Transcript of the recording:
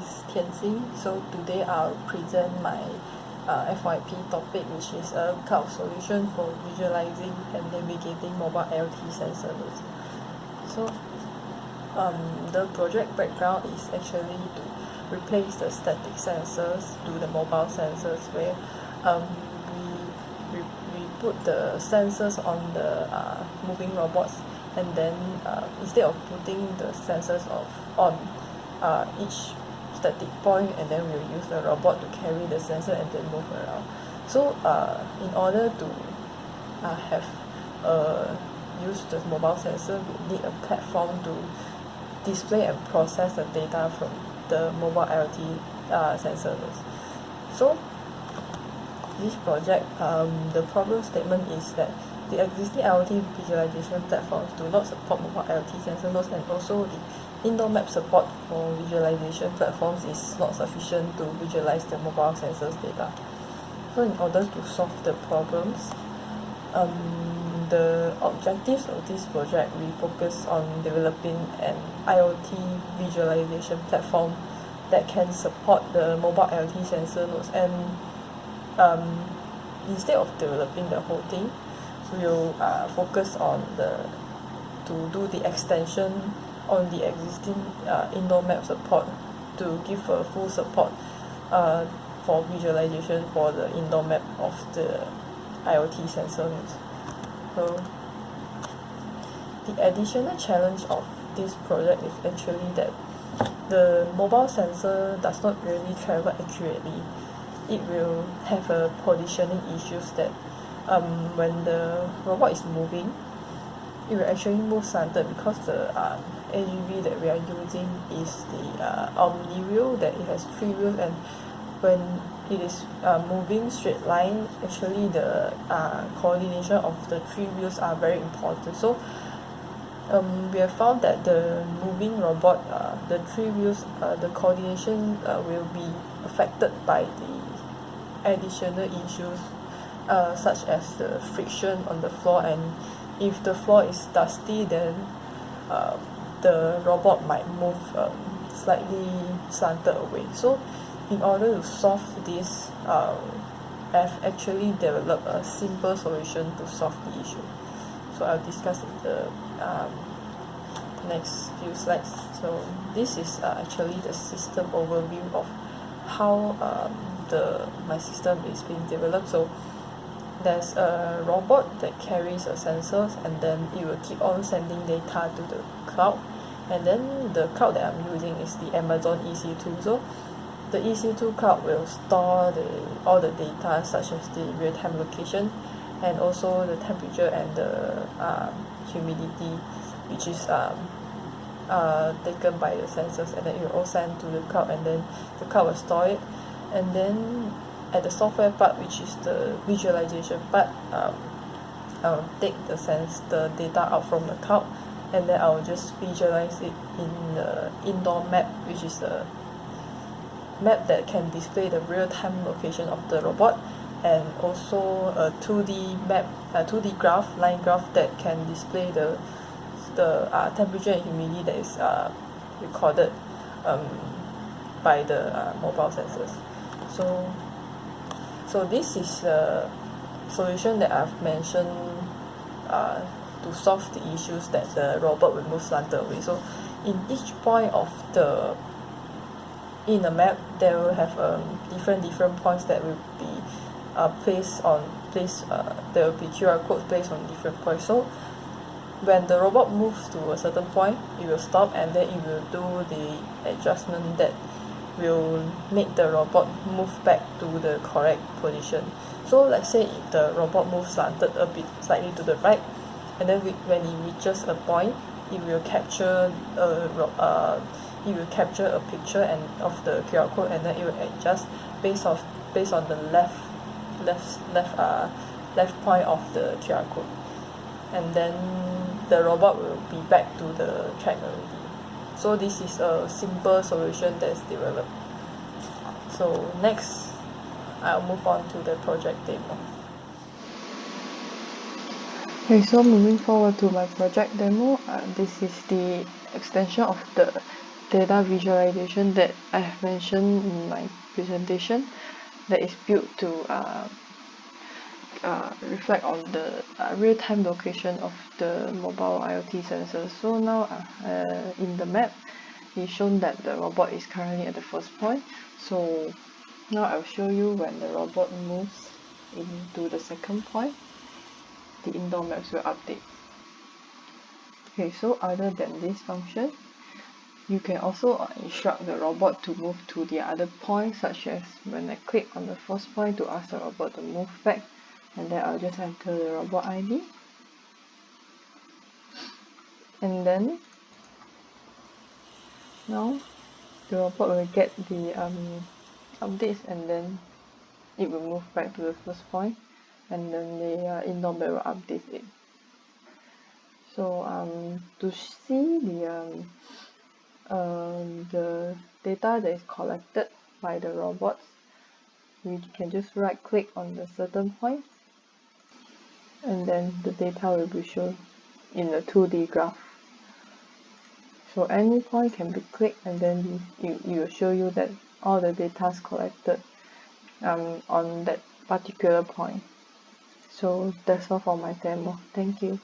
is Tian Xin. So today I'll present my FYP topic, which is a cloud solution for visualizing and navigating mobile IoT sensors. So the project background is actually to replace the static sensors to the mobile sensors, where we put the sensors on the moving robots, and then instead of putting the sensors on each static point, and then we'll use the robot to carry the sensor and then move around. So in order to use the mobile sensor, we need a platform to display and process the data from the mobile IoT sensors. So this project, the problem statement is that the existing IoT visualization platforms do not support mobile IoT sensor nodes, and also the indoor map support for visualization platforms is not sufficient to visualize the mobile sensors data. So in order to solve the problems, the objectives of this project, we focus on developing an IoT visualization platform that can support the mobile IoT sensor nodes, and instead of developing the whole thing, we'll focus on to do the extension on the existing indoor map support to give a full support for visualization for the indoor map of the IoT sensor nodes. So the additional challenge of this project is actually that the mobile sensor does not really travel accurately. It will have a positioning issues that when the robot is moving, it will actually move slanted, because the AGV that we are using is the Omni wheel, that it has 3 wheels, and when it is moving straight line, actually the coordination of the 3 wheels are very important. So we have found that the moving robot, the 3 wheels, the coordination will be affected by the additional issues such as the friction on the floor, and if the floor is dusty, then the robot might move slightly slanted away. So in order to solve this, I've actually developed a simple solution to solve the issue. So I'll discuss in the next few slides. So this is actually the system overview of how my system is being developed. So there's a robot that carries a sensors, and then it will keep on sending data to the cloud, and then the cloud that I'm using is the Amazon EC2. So the EC2 cloud will store all the data, such as the real-time location, and also the temperature and the humidity, which is taken by the sensors, and then it will all send to the cloud, and then the cloud will store it. And then at the software part, which is the visualization part, I'll take the data out from the cloud, and then I'll just visualize it in the indoor map, which is a map that can display the real-time location of the robot, and also a 2D map, a 2D graph, line graph, that can display the temperature and humidity that is recorded by the mobile sensors. So this is the solution that I've mentioned to solve the issues that the robot will move slanted away. So in each point of in the map, there will have different points that will be there will be QR codes placed on different points. So when the robot moves to a certain point, it will stop, and then it will do the adjustment that will make the robot move back to the correct position. So let's say if the robot moves slanted a bit slightly to the right, and then when it reaches a point, it will capture a picture of the QR code, and then it will adjust based on the left point of the QR code, and then the robot will be back to the track already. So this is a simple solution that's developed. So next, I'll move on to the project demo. Okay, so moving forward to my project demo, this is the extension of the data visualization that I have mentioned in my presentation that is built to reflect on the real-time location of the mobile IoT sensors. So now in the map, it's shown that the robot is currently at the first point. So now I'll show you when the robot moves into the second point, the indoor maps will update. Okay, so other than this function, you can also instruct the robot to move to the other point, such as when I click on the first point to ask the robot to move back, and then I'll just enter the robot ID. And then now the robot will get the updates, and then it will move back to the first point, and then the indoor map will update it. So to see the data that is collected by the robots, we can just right click on the certain point, and then the data will be shown in a 2D graph. So any point can be clicked, and then it will show you that all the data is collected on that particular point. So that's all for my demo. Thank you.